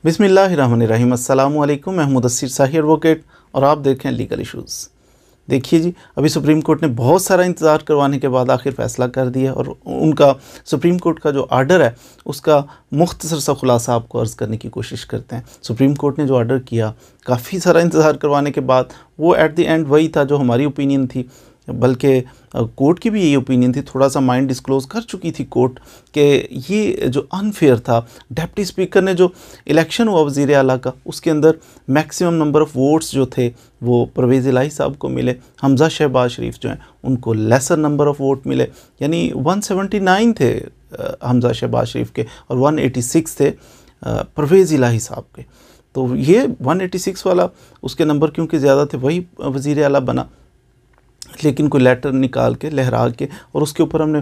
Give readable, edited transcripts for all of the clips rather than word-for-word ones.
बिस्मिल्लाहिर्रहमानिर्रहीम। अस्सलामु अलैकुम। मैं मुदस्सिर शाही एडवोकेट और आप देख रहे हैं लीगल इश्यूज़। देखिए जी, अभी सुप्रीम कोर्ट ने बहुत सारा इंतज़ार करवाने के बाद आखिर फ़ैसला कर दिया और उनका सुप्रीम कोर्ट का जो आर्डर है उसका मुख्तसर सा खुलासा आपको अर्ज़ करने की कोशिश करते हैं। सुप्रीम कोर्ट ने जो आर्डर किया, काफ़ी सारा इंतज़ार करवाने के बाद वो एट द एंड वही था जो हमारी ओपिनियन थी, बल्कि कोर्ट की भी यही ओपिनियन थी। थोड़ा सा माइंड डिस्क्लोज़ कर चुकी थी कोर्ट कि ये जो अनफेयर था, डिप्टी स्पीकर ने जो इलेक्शन हुआ वज़ीर आला का, उसके अंदर मैक्सिमम नंबर ऑफ़ वोट्स जो थे वो परवेज़ इलाही साहब को मिले। हमज़ा शहबाज शरीफ जो हैं उनको लेसर नंबर ऑफ़ वोट मिले, यानी 179 थे हमज़ा शहबाज शरीफ के और 186 थे परवेज़ इलाही साहब के। तो ये 186 वाला उसके नंबर क्योंकि ज़्यादा थे वही वज़ीर आला बना, लेकिन कोई लेटर निकाल के लहरा के, और उसके ऊपर हमने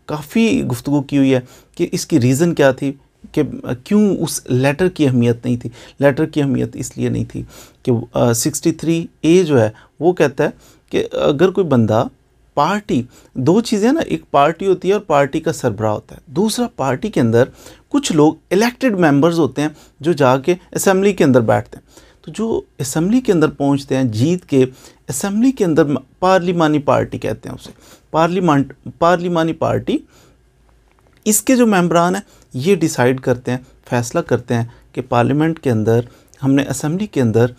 काफ़ी गुफ्तगू की हुई है कि इसकी रीज़न क्या थी कि क्यों उस लेटर की अहमियत नहीं थी। लेटर की अहमियत इसलिए नहीं थी कि 63A जो है वो कहता है कि अगर कोई बंदा पार्टी, दो चीज़ें ना, एक पार्टी होती है और पार्टी का सरबराह होता है, दूसरा पार्टी के अंदर कुछ लोग इलेक्टेड मेंबर्स होते हैं जो जाके असेंबली के अंदर बैठते हैं। तो जो असेंबली के अंदर पहुंचते हैं जीत के, असेंबली के अंदर पार्लिमानी पार्टी कहते हैं उसे, पार्लिमानी पार्टी, इसके जो मेंबरान हैं ये डिसाइड करते हैं, फैसला करते हैं कि पार्लियामेंट के अंदर हमने असेंबली के अंदर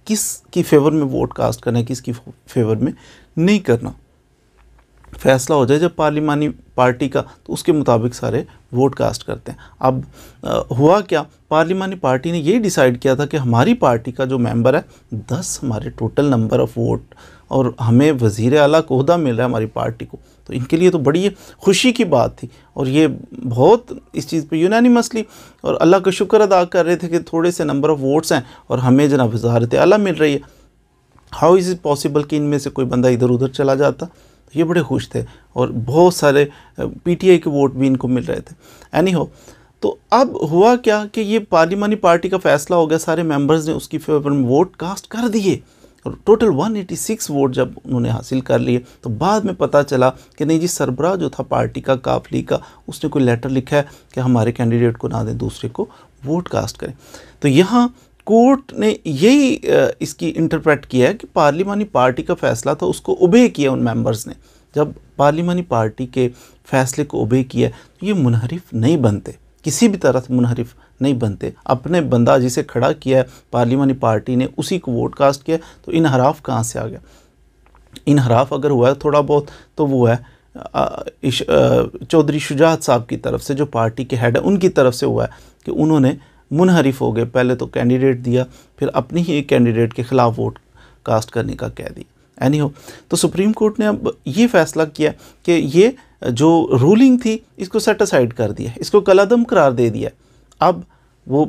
किस की फेवर में वोट कास्ट करना है, किसकी फेवर में नहीं करना। फैसला हो जाए जब पार्लिमानी पार्टी का, तो उसके मुताबिक सारे वोट कास्ट करते हैं। अब हुआ क्या, पार्लिमानी पार्टी ने ये डिसाइड किया था कि हमारी पार्टी का जो मेंबर है 10 हमारे टोटल नंबर ऑफ़ वोट, और हमें वज़ीर आला का ओहदा मिल रहा है हमारी पार्टी को। तो इनके लिए तो बड़ी खुशी की बात थी और ये बहुत इस चीज़ पे यूनानिमसली और अल्लाह का शुक्र अदा कर रहे थे कि थोड़े से नंबर ऑफ़ वोट्स हैं और हमें जनाब वज़ारत आला मिल रही है। हाउ इज़ इट पॉसिबल कि इनमें से कोई बंदा इधर उधर चला जाता। ये बड़े खुश थे और बहुत सारे पीटीआई के वोट भी इनको मिल रहे थे। एनी हो, तो अब हुआ क्या कि ये पार्लिमानी पार्टी का फ़ैसला हो गया, सारे मेंबर्स ने उसकी फेवर में वोट कास्ट कर दिए और टोटल 186 वोट जब उन्होंने हासिल कर लिए, तो बाद में पता चला कि नहीं जी, सरबराह जो था पार्टी का, काफली का, उसने कोई लेटर लिखा है कि हमारे कैंडिडेट को ना दें, दूसरे को वोट कास्ट करें। तो यहाँ कोर्ट ने यही इसकी इंटरप्रेट किया है कि पार्लिमानी पार्टी का फ़ैसला था, उसको ओबे किया उन मेंबर्स ने। जब पार्लिमानी पार्टी के फ़ैसले को ओबे किया तो ये मुनहरिफ नहीं बनते, किसी भी तरह से मुनहरिफ नहीं बनते। अपने बंदा जिसे खड़ा किया है पार्लिमानी पार्टी ने, उसी को वोट कास्ट किया, तो इनहराफ कहाँ से आ गया। इनहराफ अगर हुआ है थोड़ा बहुत तो वो है चौधरी शुजात साहब की तरफ से, जो पार्टी के हेड है, उनकी तरफ से हुआ है कि उन्होंने मुनहरिफ हो गए। पहले तो कैंडिडेट दिया, फिर अपनी ही एक कैंडिडेट के ख़िलाफ़ वोट कास्ट करने का कह दिया। एनी हो, तो सुप्रीम कोर्ट ने अब ये फ़ैसला किया कि ये जो रूलिंग थी इसको सेट असाइड कर दिया, इसको कलअदम करार दे दिया। अब वो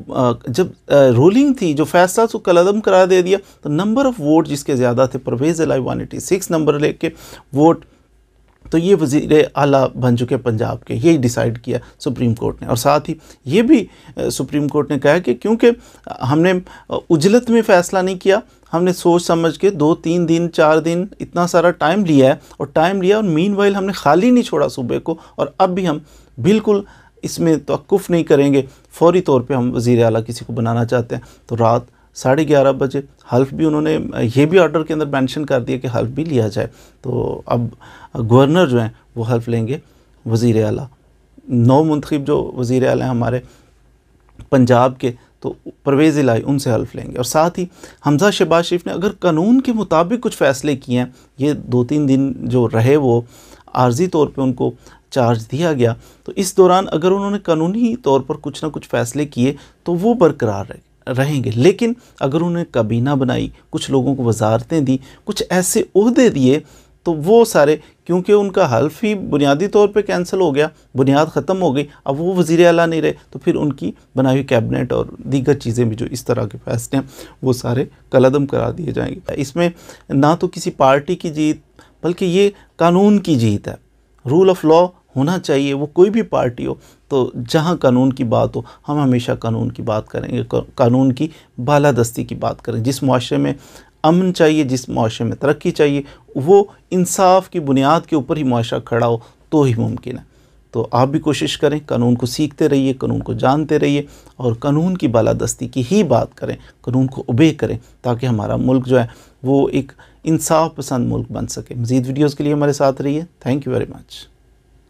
जब रूलिंग थी, जो फैसला उसको कलअदम करार दे दिया, तो नंबर ऑफ़ वोट जिसके ज़्यादा थे, परवेज़ इलाही 186 नंबर लेके वोट, तो ये वज़ीर आला बन चुके पंजाब के, यही डिसाइड किया सुप्रीम कोर्ट ने। और साथ ही ये भी सुप्रीम कोर्ट ने कहा कि क्योंकि हमने उजलत में फ़ैसला नहीं किया, हमने सोच समझ के 2-3 दिन 4 दिन इतना सारा टाइम लिया है, और मीनवाइल हमने खाली नहीं छोड़ा सूबे को, और अब भी हम बिल्कुल इसमें तवक्कुफ़ नहीं करेंगे। फौरी तौर पे हम वज़ीर आला किसी को बनाना चाहते हैं। तो रात 11:30 बजे हल्फ भी उन्होंने ये भी ऑर्डर के अंदर मेंशन कर दिया कि हल्फ भी लिया जाए। तो अब गवर्नर जो हैं वो हल्फ लेंगे वज़ीर आला, 9 मुंतखब जो वज़ीर आला हैं हमारे पंजाब के, तो परवेज़ इलाही उनसे हल्फ लेंगे। और साथ ही हमज़ा शहबाज शरीफ ने अगर कानून के मुताबिक कुछ फ़ैसले किए हैं, ये 2-3 दिन जो रहे वो आर्जी तौर पे उनको चार्ज दिया गया, तो इस दौरान अगर उन्होंने कानूनी तौर पर कुछ ना कुछ फ़ैसले किए तो वो बरकरार रहेंगे। लेकिन अगर उन्होंने काबीना बनाई, कुछ लोगों को वजारतें दी, कुछ ऐसे ओहदे दिए, तो वो सारे, क्योंकि उनका हल्फ ही बुनियादी तौर पे कैंसिल हो गया, बुनियाद ख़त्म हो गई, अब वो वज़ीर आला नहीं रहे, तो फिर उनकी बनाई हुई कैबिनेट और दीगर चीज़ें भी, जो इस तरह के फैसले हैं, वो सारे कलअदम करा दिए जाएंगे। इसमें ना तो किसी पार्टी की जीत, बल्कि ये कानून की जीत है। रूल ऑफ़ लॉ होना चाहिए, वो कोई भी पार्टी हो। तो जहाँ कानून की बात हो, हम हमेशा कानून की बात करेंगे, कानून की बालादस्ती की बात करें। जिस मुआशरे में अमन चाहिए, जिस मुआशरे में तरक्की चाहिए, वो इंसाफ की बुनियाद के ऊपर ही मुआशरा खड़ा हो तो ही मुमकिन है। तो आप भी कोशिश करें, कानून को सीखते रहिए, कानून को जानते रहिए और कानून की बालादस्ती की ही बात करें, कानून को ओबे करें, ताकि हमारा मुल्क जो है वो एक इंसाफ पसंद मुल्क बन सके। मज़ीद वीडियोज़ के लिए हमारे साथ रहिए। Thank you very much.